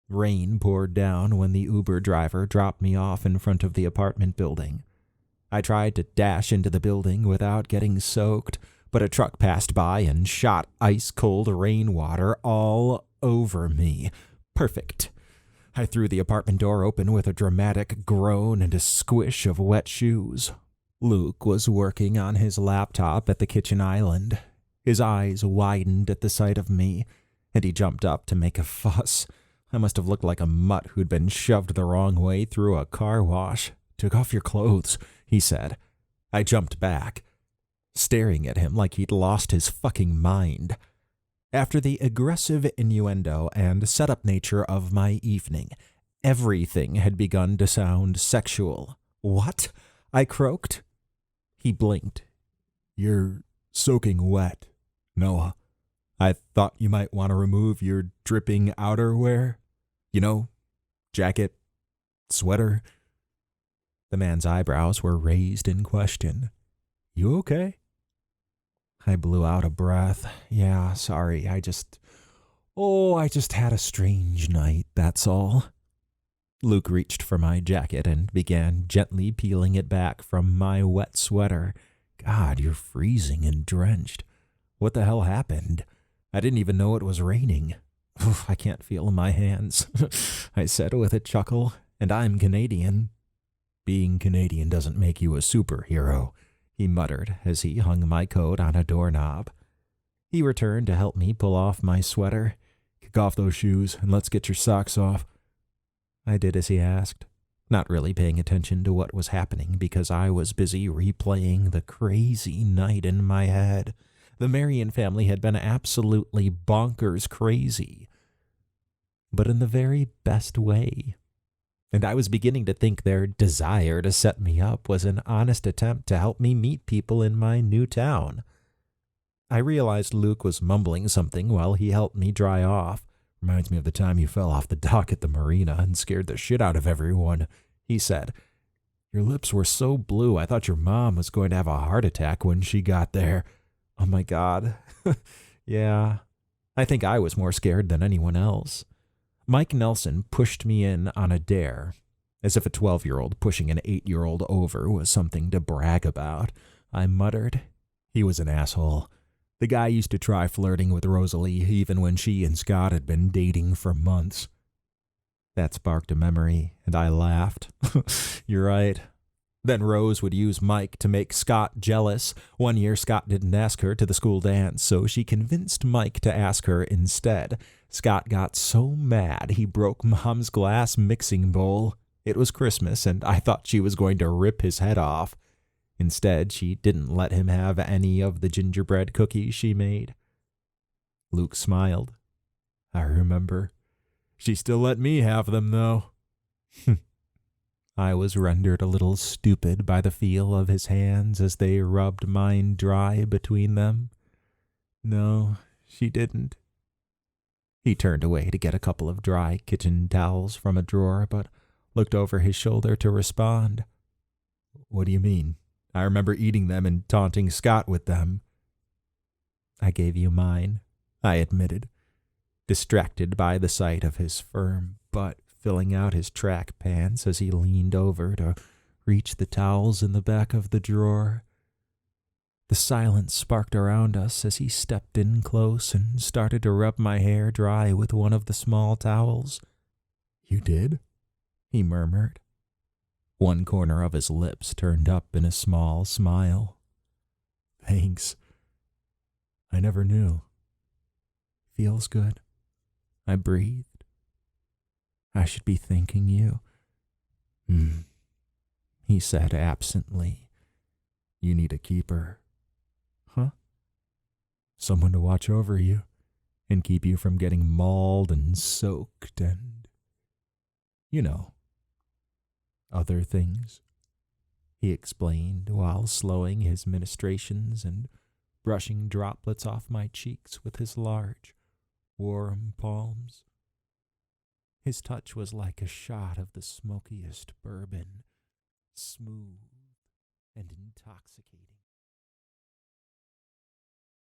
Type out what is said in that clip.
Rain poured down when the Uber driver dropped me off in front of the apartment building. I tried to dash into the building without getting soaked, but a truck passed by and shot ice-cold rainwater all over me. Perfect. I threw the apartment door open with a dramatic groan and a squish of wet shoes. Luke was working on his laptop at the kitchen island. His eyes widened at the sight of me, and he jumped up to make a fuss. I must have looked like a mutt who'd been shoved the wrong way through a car wash. "Took off your clothes," he said. I jumped back, staring at him like he'd lost his fucking mind. After the aggressive innuendo and setup nature of my evening, everything had begun to sound sexual. "What?" I croaked. He blinked. "You're soaking wet, Noah. I thought you might want to remove your dripping outerwear. You know, jacket, sweater." The man's eyebrows were raised in question. "You okay?" I blew out a breath. "Yeah, sorry, I just had a strange night, that's all." Luke reached for my jacket and began gently peeling it back from my wet sweater. "God, you're freezing and drenched. What the hell happened? I didn't even know it was raining." "I can't feel my hands," I said with a chuckle, "and I'm Canadian." "Being Canadian doesn't make you a superhero," he muttered as he hung my coat on a doorknob. He returned to help me pull off my sweater. "Kick off those shoes and let's get your socks off." I did as he asked, not really paying attention to what was happening because I was busy replaying the crazy night in my head. The Marian family had been absolutely bonkers crazy, but in the very best way. And I was beginning to think their desire to set me up was an honest attempt to help me meet people in my new town. I realized Luke was mumbling something while he helped me dry off. "Reminds me of the time you fell off the dock at the marina and scared the shit out of everyone," he said. "Your lips were so blue I thought your mom was going to have a heart attack when she got there." Oh my God. Yeah, I think I was more scared than anyone else. Mike Nelson pushed me in on a dare, as if a 12-year-old pushing an 8-year-old over was something to brag about. I muttered. He was an asshole. The guy used to try flirting with Rosalie even when she and Scott had been dating for months. That sparked a memory, and I laughed. "You're right." Then Rose would use Mike to make Scott jealous. One year, Scott didn't ask her to the school dance, so she convinced Mike to ask her instead. Scott got so mad he broke Mom's glass mixing bowl. It was Christmas, and I thought she was going to rip his head off. Instead, she didn't let him have any of the gingerbread cookies she made. Luke smiled. "I remember. She still let me have them, though." I was rendered a little stupid by the feel of his hands as they rubbed mine dry between them. "No, she didn't." He turned away to get a couple of dry kitchen towels from a drawer, but looked over his shoulder to respond. "What do you mean? I remember eating them and taunting Scott with them." "I gave you mine," I admitted, distracted by the sight of his firm butt filling out his track pants as he leaned over to reach the towels in the back of the drawer. The silence sparked around us as he stepped in close and started to rub my hair dry with one of the small towels. "You did?" he murmured. One corner of his lips turned up in a small smile. "Thanks. I never knew." "Feels good," I breathed. "I should be thanking you." He said absently. "You need a keeper." "Huh?" "Someone to watch over you and keep you from getting mauled and soaked and, you know, other things," he explained while slowing his ministrations and brushing droplets off my cheeks with his large, warm palms. His touch was like a shot of the smokiest bourbon, smooth and intoxicating.